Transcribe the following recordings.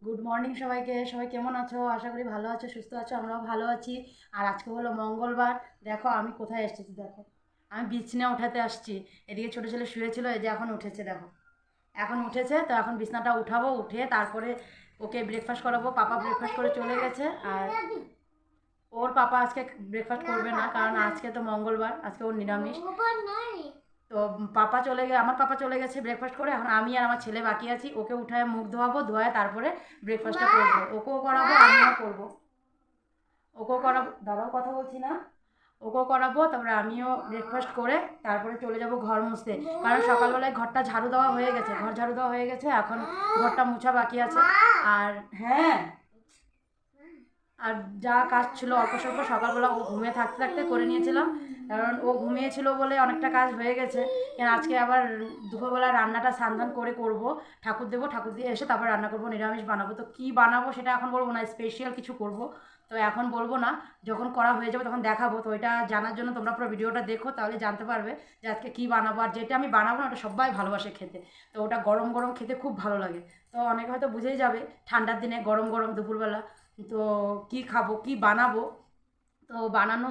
Good morning সবাইকে। সবাই কেমন আছো? আশা করি ভালো আছো, সুস্থ আছো। আমরাও ভালো আছি। আর আজকে হলো মঙ্গলবার। দেখো আমি কোথায় এসেছি, দেখো আমি বিছনা উঠাতে আসছি। এদিকে ছোটো ছেলে শুয়েছিল, এই যে এখন উঠেছে, দেখো এখন উঠেছে। তো এখন বিছনাটা উঠাবো, উঠে তারপরে ওকে ব্রেকফাস্ট করাবো। পাপা ব্রেকফাস্ট করে চলে গেছে। আর ওর পাপা আজকে ব্রেকফাস্ট করবে না, কারণ আজকে তো মঙ্গলবার, আজকে ওর নিরামিষ। তো পাপা চলে গে আমার পাপা চলে গেছে ব্রেকফাস্ট করে। এখন আমি আর আমার ছেলে বাকি আছি। ওকে উঠায় মুখ ধোয়াবো, ধোয়ায় তারপরে ব্রেকফাস্টটা করবো। ওকেও করাবো, আমিও করবো। ওকেও করাবো, দাদাও কথা বলছি না। ওকেও করাবো, তারপরে আমিও ব্রেকফাস্ট করে তারপরে চলে যাব ঘর মুছতে। কারণ সকালবেলায় ঘরটা ঝাড়ু দেওয়া হয়ে গেছে, ঘর ঝাড়ু দেওয়া হয়ে গেছে, এখন ঘরটা মুছা বাকি আছে। আর হ্যাঁ, আর যা কাজ ছিল অল্প স্বল্প সকালবেলা ও ঘুমিয়ে থাকতে থাকতে করে নিয়েছিলাম। কারণ ও ঘুমিয়েছিল বলে অনেকটা কাজ হয়ে গেছে। কেন আজকে আবার দুপুরবেলা রান্নাটা সান্ধান করে করব। ঠাকুর দেবো, ঠাকুর দিয়ে এসে তারপর রান্না করবো, নিরামিষ বানাবো। তো কী বানাবো সেটা এখন বলবো না, স্পেশাল কিছু করব। তো এখন বলবো না, যখন করা হয়ে যাবে তখন দেখাবো। তো এটা জানার জন্য তোমরা পুরো ভিডিওটা দেখো, তাহলে জানতে পারবে যে আজকে কী বানাবো। আর যেটা আমি বানাবো না ওটা সবাই ভালোবাসে খেতে। তো ওটা গরম গরম খেতে খুব ভালো লাগে। তো অনেকে হয়তো বুঝেই যাবে, ঠান্ডার দিনে গরম গরম দুপুরবেলা তো কি খাবো, কি বানাবো। তো বানানো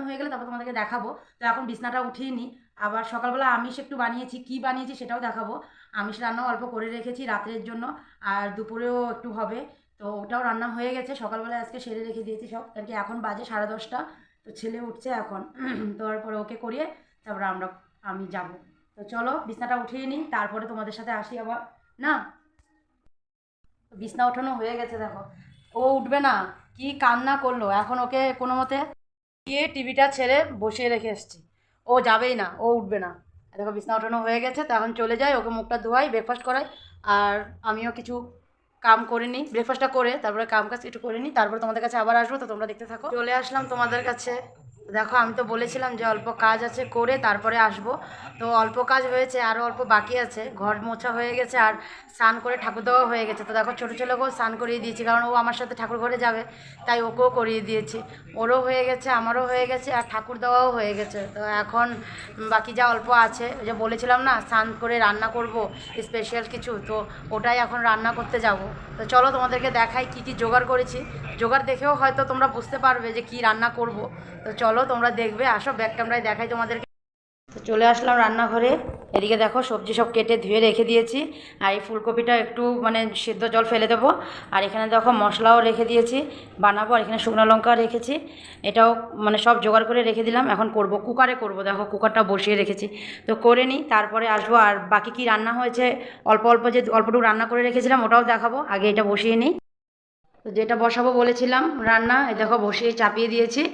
হয়ে গেলে তারপর তোমাদেরকে দেখাবো। তো এখন বিছনাটা উঠিয়ে নিই। আবার সকালবেলা আমিষ একটু বানিয়েছি, কি বানিয়েছি সেটাও দেখাবো। আমিষ রান্নাও অল্প করে রেখেছি রাত্রের জন্য। আর দুপুরেও একটু হবে। তো ওটাও রান্না হয়ে গেছে, সকালবেলায় আজকে সেরে রেখে দিয়েছি সব। আর কি এখন বাজে 10:30। তো ছেলে উঠছে এখন। তারপরে ওকে করিয়ে তারপরে আমি যাব। তো চলো বিছনাটা উঠিয়ে নিই, তারপরে তোমাদের সাথে আসি আবার। না, বিছনা ওঠানো হয়ে গেছে, দেখো ও উঠবে না, কি কান্না করলো। এখন ওকে কোনো মতে গিয়ে টিভিটা ছেড়ে বসিয়ে রেখে এসেছি। ও যাবেই না, ও উঠবে না। দেখো বিছনা ওঠানো হয়ে গেছে, তো এখন চলে যাই, ওকে মুখটা ধোয়াই, ব্রেকফাস্ট করাই। আর আমিও কিছু কাম করে নিই, ব্রেকফাস্টটা করে তারপরে কাম কাজ একটু করে নিই, তারপর তোমাদের কাছে আবার আসবো। তো তোমরা দেখতে থাকো। চলে আসলাম তোমাদের কাছে। দেখো আমি তো বলেছিলাম যে অল্প কাজ আছে, করে তারপরে আসবো। তো অল্প কাজ হয়েছে, আরও অল্প বাকি আছে। ঘর মোছা হয়ে গেছে, আর স্নান করে ঠাকুর দেওয়া হয়ে গেছে। তো দেখো ছোটো ছেলেকেও স্নান করিয়ে দিয়েছি, কারণ ও আমার সাথে ঠাকুর ঘরে যাবে, তাই ওকেও করিয়ে দিয়েছি। ওরও হয়ে গেছে, আমারও হয়ে গেছে, আর ঠাকুর দেওয়াও হয়ে গেছে। তো এখন বাকি যা অল্প আছে, ওই যে বলেছিলাম না স্নান করে রান্না করব স্পেশাল কিছু, তো ওটাই এখন রান্না করতে যাব। তো চলো তোমাদেরকে দেখাই কি কি জোগাড় করেছি। জোগাড় দেখেও হয়তো তোমরা বুঝতে পারবে যে কি রান্না করব। তো চলো তোমরা দেখবে, আসো ব্যাক ক্যামেরায় দেখাই তোমাদেরকে। তো চলে আসলাম রান্নাঘরে। এদিকে দেখো সবজি সব কেটে ধুয়ে রেখে দিয়েছি। আর এই ফুলকপিটা একটু মানে সিদ্ধ জল ফেলে দেবো। আর এখানে দেখো মশলাও রেখে দিয়েছি, বানাবো। আর এখানে শুকনো লঙ্কা রেখেছি, এটাও মানে সব জোগাড় করে রেখে দিলাম। এখন করব, কুকারে করব। দেখো কুকারটা বসিয়ে রেখেছি, তো করে নিই তারপরে আসবো। আর বাকি কি রান্না হয়েছে, অল্প অল্প যে অল্পটুকু রান্না করে রেখেছিলাম ওটাও দেখাবো। আগে এটা বসিয়ে নিই। তো যেটা বসাবো বলেছিলাম রান্না, এই দেখো বসিয়ে চাপিয়ে দিয়েছি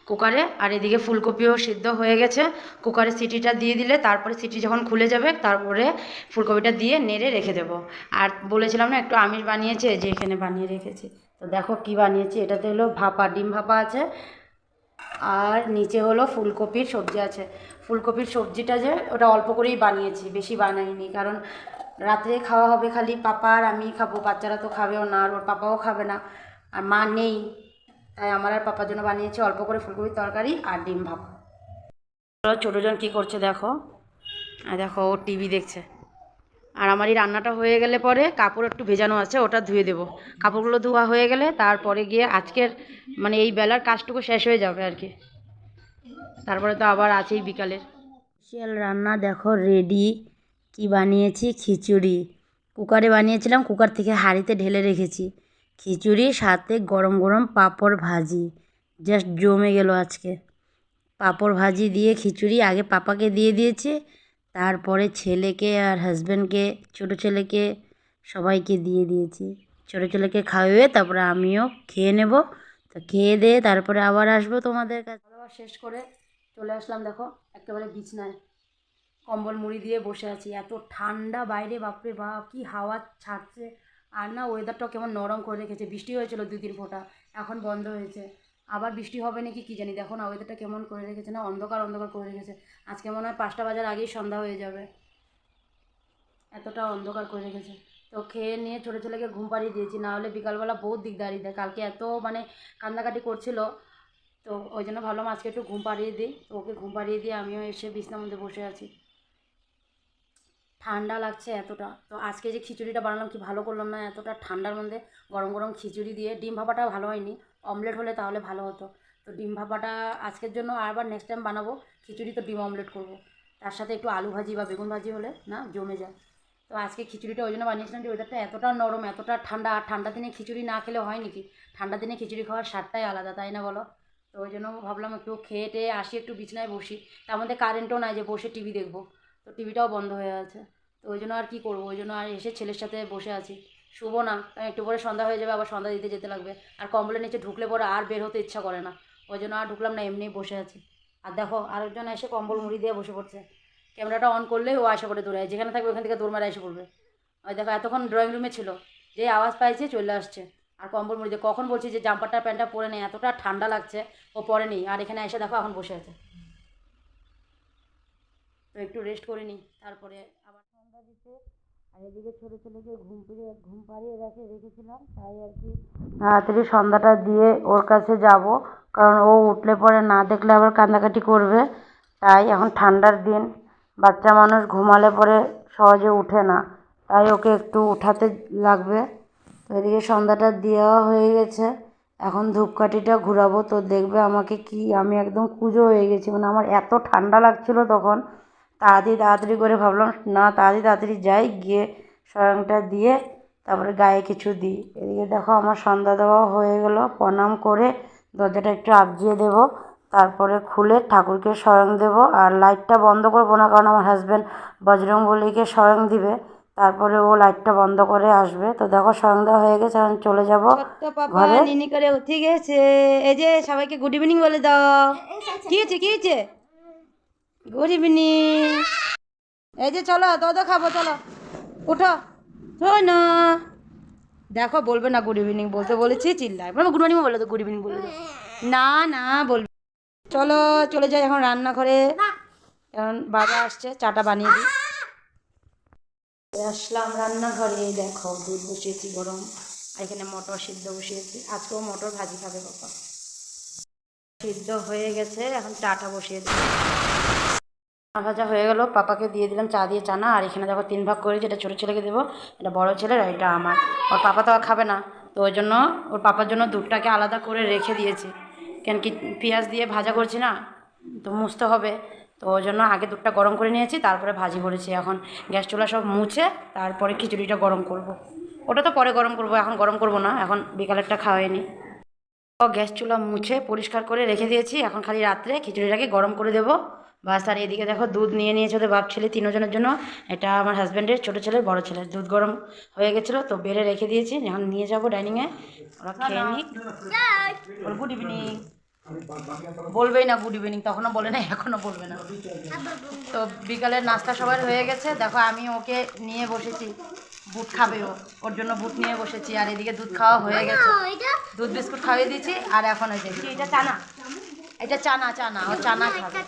কুকারে। আর এদিকে ফুলকপিও সিদ্ধ হয়ে গেছে। কুকারে সিটিটা দিয়ে দিলে তারপরে সিটি যখন খুলে যাবে তারপরে ফুলকপিটা দিয়ে নেড়ে রেখে দেবো। আর বলেছিলাম না একটু আমিষ বানিয়েছে, যে এখানে বানিয়ে রেখেছি। তো দেখো কি বানিয়েছি, এটাতে হলো ভাপা ডিম ভাপা আছে। আর নিচে হলো ফুলকপির সবজি আছে। ফুলকপির সবজিটা যে ওটা অল্প করেই বানিয়েছি, বেশি বানাইনি। কারণ রাত্রে খাওয়া হবে খালি পাপা আর আমি খাবো, বাচ্চারা তো খাবেও না, আর ওর পাপাও খাবে না, আর মা নেই। তাই আমার আর পাপার জন্য বানিয়েছি অল্প করে ফুলকপির তরকারি আর ডিম ভাপা। ছোটোজন কী করছে দেখো, আর দেখো ও টিভি দেখছে। আর আমার এই রান্নাটা হয়ে গেলে পরে কাপড় একটু ভেজানো আছে, ওটা ধুয়ে দেবো। কাপড়গুলো ধোয়া হয়ে গেলে তারপরে গিয়ে আজকের মানে এই বেলার কাজটুকু শেষ হয়ে যাবে আর কি। তারপরে তো আবার আছেই বিকালের স্পেশাল রান্না। দেখো রেডি, কি বানিয়েছি, খিচুড়ি। কুকারে বানিয়েছিলাম, কুকার থেকে হাঁড়িতে ঢেলে রেখেছি। খিচুড়ি সাথে গরম গরম পাঁপড় ভাজি, জাস্ট জমে গেল আজকে। পাঁপড় ভাজি দিয়ে খিচুড়ি আগে পাপাকে দিয়ে দিয়েছি, তারপরে ছেলেকে আর হাজব্যান্ডকে, ছোটো ছেলেকে, সবাইকে দিয়ে দিয়েছি। ছোটো ছেলেকে খাওয়িয়ে তারপরে আমিও খেয়ে নেব। তো খেয়ে দিয়ে তারপরে আবার আসবো তোমাদের কাছে। খাওয়া শেষ করে চলে আসলাম, দেখো একেবারে বিছনায় কম্বল মুড়ি দিয়ে বসে আছি। এত ঠান্ডা বাইরে, বাপরে বাপ কি হাওয়া ছাড়ছে। আর না ওয়েদারটাও কেমন নরম করে রেখেছে। বৃষ্টি হয়েছিল 2-3 ফোঁটা, এখন বন্ধ হয়েছে। আবার বৃষ্টি হবে নাকি কি জানি। দেখো না ওয়েদারটা কেমন করে রেখেছে, না অন্ধকার অন্ধকার করে রেখেছে। আজকে মনে হয় 5টা বাজার আগেই সন্ধ্যা হয়ে যাবে, এতটা অন্ধকার করে রেখেছে। তো খেয়ে নিয়ে ছোটো ছেলেকে ঘুম পাড়িয়ে দিয়েছি, না হলে বিকালবেলা বহুত দিকদারি দেয়। কালকে এত মানে কান্নাকাটি করছিল, তো ওই জন্য ভাবলাম আজকে একটু ঘুম পাড়িয়ে দিই। তো ওকে ঘুম পাড়িয়ে দিয়ে আমিও এসে বিছনার মধ্যে বসে আছি। ঠান্ডা লাগছে এতটা, তো আজকে যে খিচুড়িটা বানালাম কি ভালো করলাম না, এতটা ঠান্ডার মধ্যে গরম গরম খিচুড়ি দিয়ে ডিম ভাপাটা ভালো হয়নি, অমলেট হলে তাহলে ভালো হতো। তো ডিম ভাপাটা আজকের জন্য আবার নেক্সট টাইম বানাবো, খিচুড়ি তো ডিম অমলেট করবো, তার সাথে একটু আলু ভাজি বা বেগুন ভাজি হলে না জমে যায়। তো আজকে খিচুড়িটা ওই জন্য বানিয়েছিলাম যে ওয়েদারটা এতটা নরম, এতটা ঠান্ডা, আর ঠান্ডা দিনে খিচুড়ি না খেলে হয় নাকি, ঠান্ডা দিনে খিচুড়ি খাওয়ার স্বাদটাই আলাদা, তাই না বলো? তো ওই জন্য ভাবলাম একটু খেয়ে টেয়ে আসি, একটু বিছনায় বসি, তার মধ্যে কারেন্টও নাই যে বসে টিভি দেখবো, তো টিভিটাও বন্ধ হয়ে আছে। তো ওই জন্য আর কী করবো, ওই জন্য আর এসে ছেলের সাথে বসে আছি, শুবো না, কারণ একটু পরে সন্ধ্যা হয়ে যাবে, আবার সন্ধ্যা দিতে যেতে লাগবে, আর কম্বলের নিচে ঢুকলে পরে আর বের হতে ইচ্ছা করে না, ওই জন্য আর ঢুকলাম না, এমনিই বসে আছি। আর দেখো আরেকজন এসে কম্বল মুড়ি দিয়ে বসে পড়ছে, ক্যামেরাটা অন করলেই ও আসে পড়ে দৌড়ায়, যেখানে থাকবে ওখান থেকে দৌড় মারা এসে পড়বে। ওই দেখো এতক্ষণ ড্রয়িং রুমে ছিল, যেই আওয়াজ পাইছে চলে আসছে, আর কম্বল মুড়ি দিয়ে কখন বলছি যে জাম্পারটা প্যান্টটা পরে নেই, এতটা ঠান্ডা লাগছে ও পরে নেই, আর এখানে এসে দেখো এখন বসে আছে। তো একটু রেস্ট করে নিই, তারপরে আবার সন্ধ্যা দিতে। আর এদিকে ছোটো ছেলেকে ঘুম পাড়িয়ে রেখেছিলাম, তাই আর কি তাড়াতাড়ি সন্ধ্যাটা দিয়ে ওর কাছে যাব, কারণ ও উঠলে পরে না দেখলে আবার কান্নাকাটি করবে। তাই এখন ঠান্ডার দিন, বাচ্চা মানুষ ঘুমালে পরে সহজে উঠে না, তাই ওকে একটু উঠাতে লাগবে। তো এদিকে সন্ধ্যাটা দেওয়া হয়ে গেছে, এখন ধূপকাঠিটা ঘুরাবো, তো দেখবে আমাকে কি আমি একদম কুঁজো হয়ে গেছি, মানে আমার এত ঠান্ডা লাগছিলো তখন, তাড়াতাড়ি করে ভাবলাম না তাড়াতাড়ি যাই, গিয়ে স্বয়ংটা দিয়ে তারপরে গায়ে কিছু দিই। এদিকে দেখো আমার সন্ধ্যা দেওয়া হয়ে গেল, প্রণাম করে দরজাটা একটু আগিয়ে দেবো, তারপরে খুলে ঠাকুরকে স্বয়ং দেব, আর লাইটটা বন্ধ করবো না, কারণ আমার হাজব্যান্ড বজরংবলীকে স্বয়ং দিবে, তারপরে ও লাইটটা বন্ধ করে আসবে। তো দেখো স্বয়ং দেওয়া হয়ে গেছে, এখন চলে যাব ঘরে। নিনি করে উঠে গেছে, এই যে সবাইকে গুড ইভিনিং বলে দাও। কি হয়েছে গুড ইভিনিং। এই যে চলো তো খাবো, চলো উঠো, শোনো না, দেখো বলবে না গুড ইভিনিং, বলতে বলেছি চিল্লায়, বলবো গুড মর্নিং বলে তো, গুড ইভিনিং বলে দাও, না বলবে। চলো চলে যাই এখন রান্নাঘরে, কারণ বাবা আসছে, চাটা বানিয়ে দিই। আসলাম রান্নাঘরে, দেখো দুধ বসিয়েছি গরম, আর এখানে মটর সিদ্ধ বসিয়েছি, আজকেও মটর ভাজি খাবে বাবা। সিদ্ধ হয়ে গেছে, এখন চাটা বসিয়ে দিই। ভাজা হয়ে গেল, পাপাকে দিয়ে দিলাম চা দিয়ে চানা, আর এখানে দেখো 3 ভাগ করে, যেটা ছোটো ছেলেকে দেবো, এটা বড়ো ছেলের, আর এটা আমার। ওর পাপা তো আর খাবে না, তো ওই জন্য ওর পাপার জন্য দুধটাকে আলাদা করে রেখে দিয়েছি, কেন কি পেঁয়াজ দিয়ে ভাজা করছি না, তো মুছতে হবে, তো ওই জন্য আগে দুধটা গরম করে নিয়েছি, তারপরে ভাজি করেছি। এখন গ্যাস চুলা সব মুছে তারপরে খিচুড়িটা গরম করব। ওটা তো পরে গরম করব, এখন গরম করব না, এখন বিকালেরটা খাওয়াইনি। গ্যাস চুলা মুছে পরিষ্কার করে রেখে দিয়েছি, এখন খালি রাত্রে খিচুড়িটাকে গরম করে দেবো বাস। আর এদিকে দেখো দুধ নিয়ে নিয়েছে ওদের বাপ ছেলে 3 জনের জন্য, এটা আমার হাজব্যান্ডের, ছোটো ছেলের, বড়ো ছেলের। দুধ গরম হয়ে গেছিলো তো বেড়ে রেখে দিয়েছি, এখন নিয়ে যাবো ডাইনিংয়ে, ওরা খেয়ে নিক। গুড ইভিনিং বলবেই না, গুড ইভিনিং তখনও বলে না, এখনও বলবে না। তো বিকালের নাস্তা সবার হয়ে গেছে, দেখো আমি ওকে নিয়ে বসেছি, বুট খাবে ওর জন্য বুট নিয়ে বসেছি, আর এদিকে দুধ খাওয়া হয়ে গেছে, দুধ বিস্কুট খাইয়ে দিয়েছি। আর এখন ওই যে কি, এটা চানা, এটা চানা ও চানা খাবে,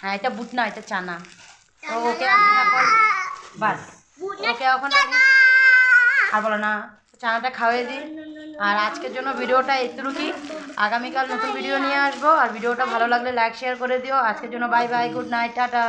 হ্যাঁ এটা বুট না, এটা চানা। তো ওকে এখন বাস, ওকে এখন আর বলো না, চানাটা খাওয়াই দিই। আর আজকের জন্য ভিডিওটা এতটুকুই, আগামীকাল নতুন ভিডিও নিয়ে আসবো, আর ভিডিওটা ভালো লাগলে লাইক শেয়ার করে দিও। আজকের জন্য bye bye, good night, tata.